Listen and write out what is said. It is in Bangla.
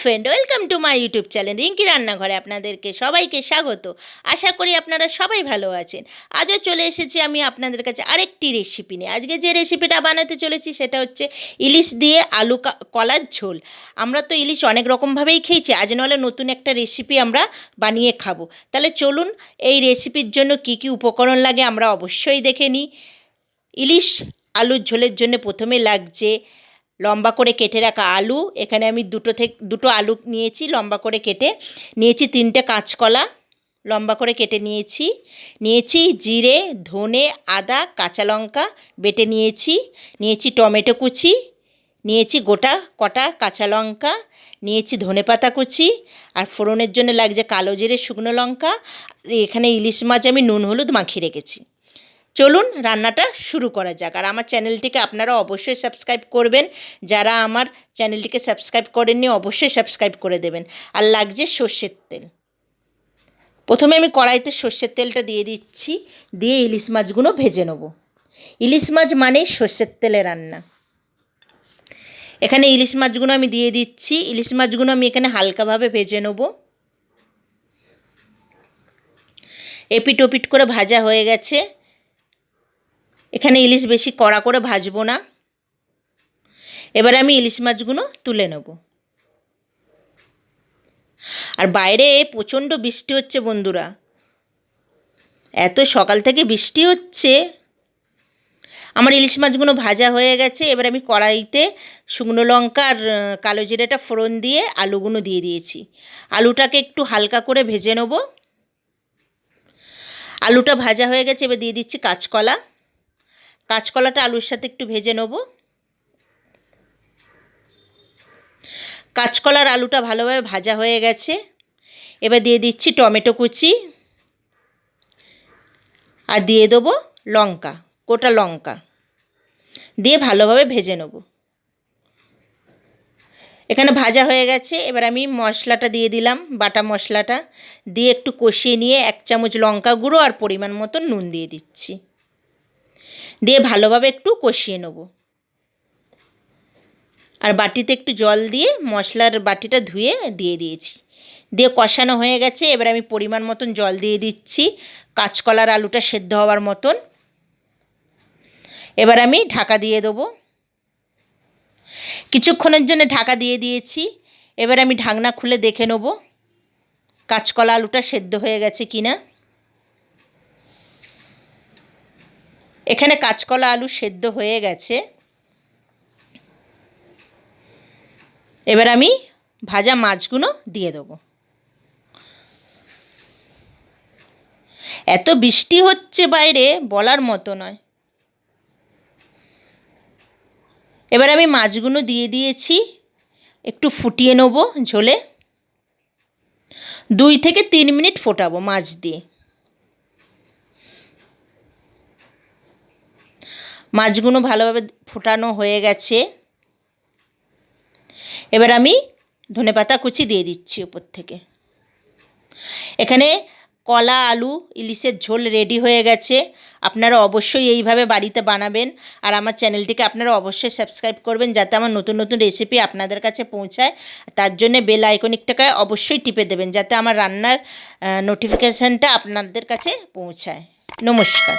Friend, welcome to my YouTube channel Rinki রান্নাঘরে আপনাদেরকে সবাইকে স্বাগত। আশা করি আপনারা সবাই ভালো আছেন। আজও চলে এসেছি আমি আপনাদের কাছে আরেকটি রেসিপি নিয়ে। আজকে যে রেসিপিটা বানাতে চলেছি সেটা হচ্ছে ইলিশ দিয়ে আলু কলার ঝোল। আমরা তো ইলিশ অনেক রকমভাবেই খেয়েছি, আজ নাহলে নতুন একটা রেসিপি আমরা বানিয়ে খাবো। তাহলে চলুন এই রেসিপির জন্য কি কি উপকরণ লাগে আমরা অবশ্যই দেখে নিই। ইলিশ আলুর ঝোলের জন্য প্রথমে লাগছে লম্বা করে কেটে রাখা আলু। এখানে আমি দুটো আলু নিয়েছি, লম্বা করে কেটে নিয়েছি। 3টে কাঁচকলা লম্বা করে কেটে নিয়েছি জিরে, ধনে, আদা, কাঁচা লঙ্কা বেটে নিয়েছি টমেটো কুচি, নিয়েছি গোটা কটা কাঁচা লঙ্কা, নিয়েছি ধনেপাতা কুচি, আর ফোড়নের জন্য লাগছে কালো জিরে, শুকনো লঙ্কা। এখানে ইলিশ মাছ আমি নুন হলুদ মাখিয়ে রেখেছি। চলুন রান্নাটা শুরু করা যাক। আর আমার চ্যানেলটিকে আপনারা অবশ্যই সাবস্ক্রাইব করবেন। যারা আমার চ্যানেলটিকে সাবস্ক্রাইব করেননি অবশ্যই সাবস্ক্রাইব করে দেবেন। আর লাগছে সর্ষের তেল। প্রথমে আমি কড়াইতে সর্ষের তেলটা দিয়ে দিচ্ছি, দিয়ে ইলিশ মাছগুলো ভেজে নেব। ইলিশ মাছ মানেই সর্ষের তেলে রান্না। এখানে ইলিশ মাছগুলো আমি দিয়ে দিচ্ছি। ইলিশ মাছগুলো আমি এখানে হালকাভাবে ভেজে নেব। এপিট ওপিট করে ভাজা হয়ে গেছে। এখানে ইলিশ বেশি কড়া করে ভাজবো না। এবার আমি ইলিশ মাছগুলো তুলে নেব। আর বাইরে প্রচণ্ড বৃষ্টি হচ্ছে বন্ধুরা, এত সকাল থেকে বৃষ্টি হচ্ছে। আমার ইলিশ মাছগুলো ভাজা হয়ে গেছে। এবার আমি কড়াইতে শুকনো লঙ্কা আর কালো জিরেটা ফোড়ন দিয়ে আলুগুলো দিয়ে দিয়েছি। আলুটাকে একটু হালকা করে ভেজে নেব। আলুটা ভাজা হয়ে গেছে। এবার দিয়ে দিচ্ছি কাঁচকলাটা আলুর সাথে একটু ভেজে নেব। কাঁচকলার আলুটা ভালোভাবে ভাজা হয়ে গেছে। এবার দিয়ে দিচ্ছি টমেটো কুচি, আর দিয়ে দেবো গোটা লঙ্কা দিয়ে ভালোভাবে ভেজে নেব। এখানে ভাজা হয়ে গেছে। এবার আমি মশলাটা দিয়ে দিলাম, বাটা মশলাটা দিয়ে একটু কষিয়ে নিয়ে 1 চামচ লঙ্কা গুঁড়ো আর পরিমাণ মতো নুন দিয়ে দিচ্ছি, দিয়ে ভালোভাবে একটু কষিয়ে নেব। আর বাটিতে একটু জল দিয়ে মশলার বাটিটা ধুয়ে দিয়ে দিয়েছি, দিয়ে কষানো হয়ে গেছে। এবার আমি পরিমাণ মতন জল দিয়ে দিচ্ছি, কাঁচকলার আলুটা সেদ্ধ হওয়ার মতন। এবার আমি ঢাকা দিয়ে দেবো। কিছুক্ষণের জন্য ঢাকা দিয়ে দিয়েছি। এবার আমি ঢাকনা খুলে দেখে নেব কাঁচকলা আলুটা সেদ্ধ হয়ে গেছে কিনা। এখানে কাঁচকলা আলু সেদ্ধ হয়ে গেছে। এবার আমি ভাজা মাছগুলো দিয়ে দেবো। এত বৃষ্টি হচ্ছে বাইরে বলার মতো নয়। এবার আমি মাছগুলো দিয়ে দিয়েছি, একটু ফুটিয়ে নেব ঝোলে। 2 থেকে 3 মিনিট ফোটাবো মাছ দিয়ে। মাছগুলো ভালোভাবে ফোটানো হয়ে গেছে। এবার আমি ধনেপাতা কুচি দিয়ে দিচ্ছি উপর থেকে। এখানে কলা আলু ইলিশের ঝোল রেডি হয়ে গেছে। আপনারা অবশ্যই এইভাবে বাড়িতে বানাবেন। আর আমার চ্যানেলটিকে আপনারা অবশ্যই সাবস্ক্রাইব করবেন, যাতে আমার নতুন নতুন রেসিপি আপনাদের কাছে পৌঁছায়। তার জন্য বেল আইকনটাকে অবশ্যই টিপে দেবেন, যাতে আমার রান্নার নোটিফিকেশানটা আপনাদের কাছে পৌঁছায়। নমস্কার।